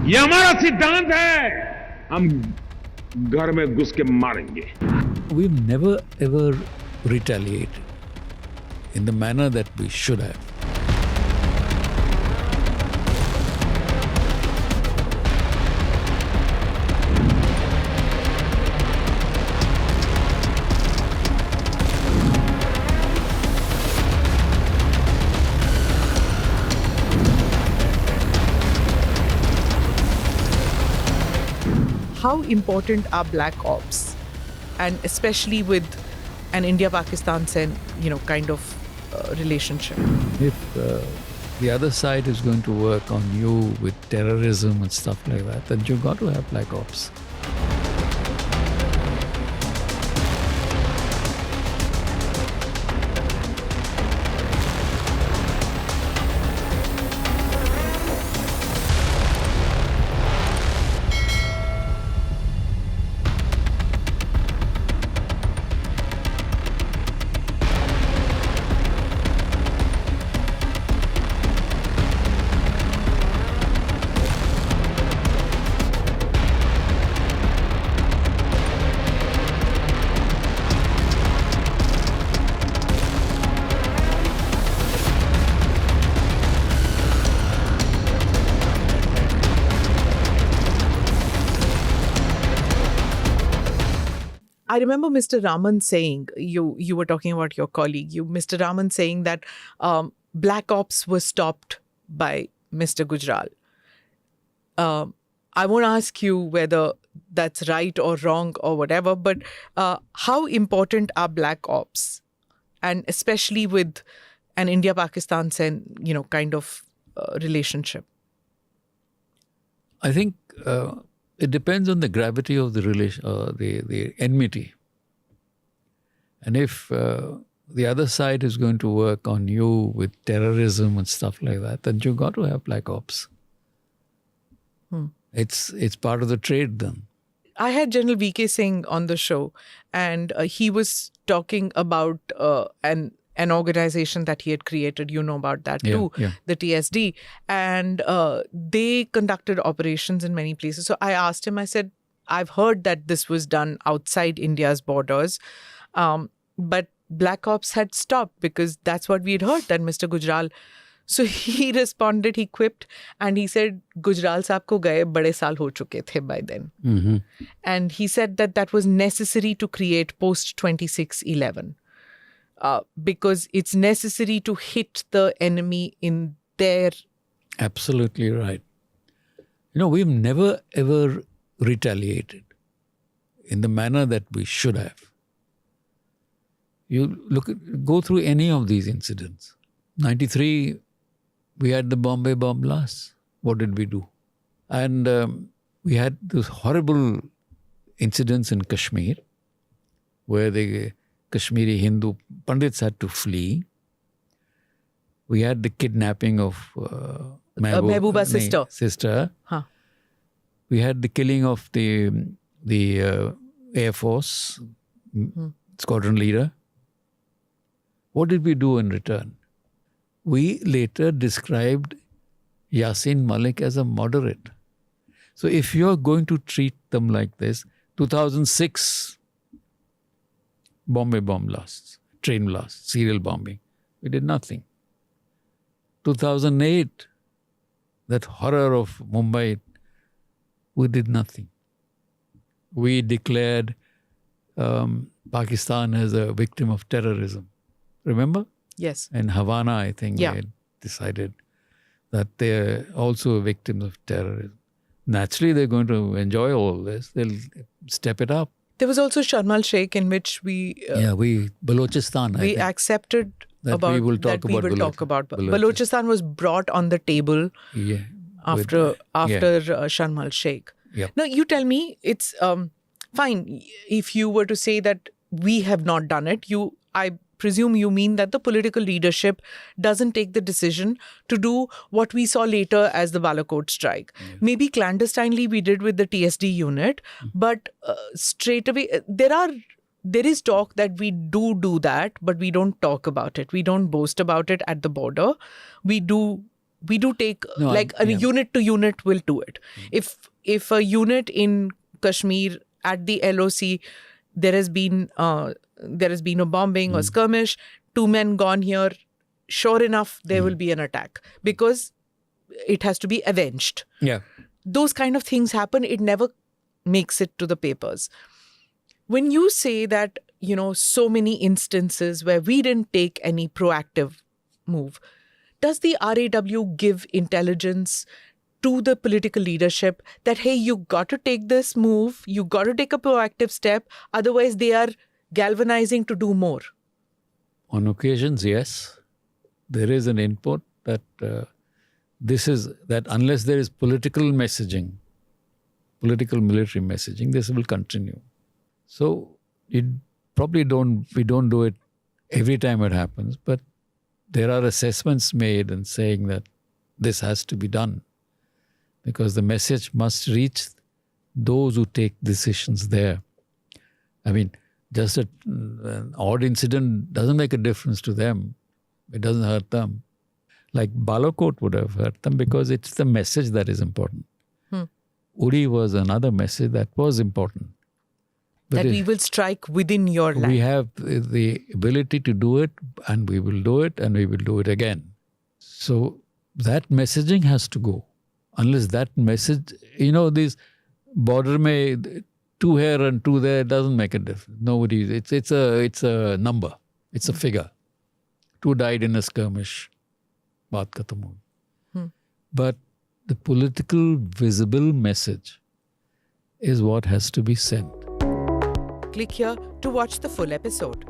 ये हमारा सिद्धांत है, हम घर में घुस के मारेंगे. We've never ever retaliated in the manner that we should have. How important are black ops, and especially with an India-Pakistan kind of relationship? If the other side is going to work on you with terrorism and stuff like that, then you've got to have black ops. I remember Mr. Raman saying, you were talking about your colleague, Mr. Raman saying that black ops was stopped by Mr. Gujral. I won't ask you whether that's right or wrong or whatever, but how important are black ops, and especially with an India-Pakistan kind of relationship? I think it depends on the gravity of the relation, the enmity. And if the other side is going to work on you with terrorism and stuff like that, then you've got to have black ops. It's part of the trade then. I had General V.K. Singh on the show, and he was talking about an organization that he had created. You know about that too, the TSD. And they conducted operations in many places. So I asked him, I said, I've heard that this was done outside India's borders, but black ops had stopped because that's what we had heard, that Mr. Gujral. So he responded, he quipped, and he said, Gujral saab ko gaye bade saal ho chuke the by then. Mm-hmm. And he said that was necessary to create post-26/11. Because it's necessary to hit the enemy in their... Absolutely right. We've never ever retaliated in the manner that we should have. Go through any of these incidents. 93, we had the Bombay bomb blast. What did we do? And we had those horrible incidents in Kashmir where the Kashmiri Hindu Pandits had to flee. We had the kidnapping of Mehbooba's sister. Huh. We had the killing of the Air Force squadron leader. What did we do in return? We later described Yasin Malik as a moderate. So if you're going to treat them like this, 2006 Bombay bomb blasts, train blasts, serial bombing, we did nothing. 2008, that horror of Mumbai, we did nothing. We declared Pakistan as a victim of terrorism. Remember? Yes. In Havana, I think they had decided that they're also victims of terrorism. Naturally, they're going to enjoy all this. They'll step it up. There was also Sharm el-Sheikh, in which Balochistan. We accepted that we will talk about Balochistan was brought on the table after Sharm el-Sheikh. Yeah. Now, you tell me, it's fine if you were to say that we have not done it. I presume you mean that the political leadership doesn't take the decision to do what we saw later as the Balakot strike. Maybe clandestinely we did with the TSD unit, but straight away there is talk that we do that, but we don't talk about it. We don't boast about it at the border. We do we do take No, like a unit to unit will do it. If a unit in Kashmir at the LOC, there has been a bombing or skirmish, 2 men gone here, sure enough there will be an attack because it has to be avenged. Yeah. Those kind of things happen. It never makes it to the papers. When you say that, so many instances where we didn't take any proactive move, does the RAW give intelligence to the political leadership that, hey, you got to take this move, you got to take a proactive step, otherwise they are galvanizing to do more? On occasions, yes. There is an input that that unless there is political messaging, political military messaging, this will continue. So we don't do it every time it happens, but there are assessments made and saying that this has to be done because the message must reach those who take decisions there. I mean, just an odd incident doesn't make a difference to them. It doesn't hurt them. Like Balakot would have hurt them because it's the message that is important. Uri was another message that was important. But that we will strike within your land. We have the ability to do it, and we will do it, and we will do it again. So that messaging has to go. Unless that message, this border mein 2 here and 2 there doesn't make a difference. It's a number. It's a figure. 2 died in a skirmish. Baat khatam ho gayi. But the political visible message is what has to be sent. Click here to watch the full episode.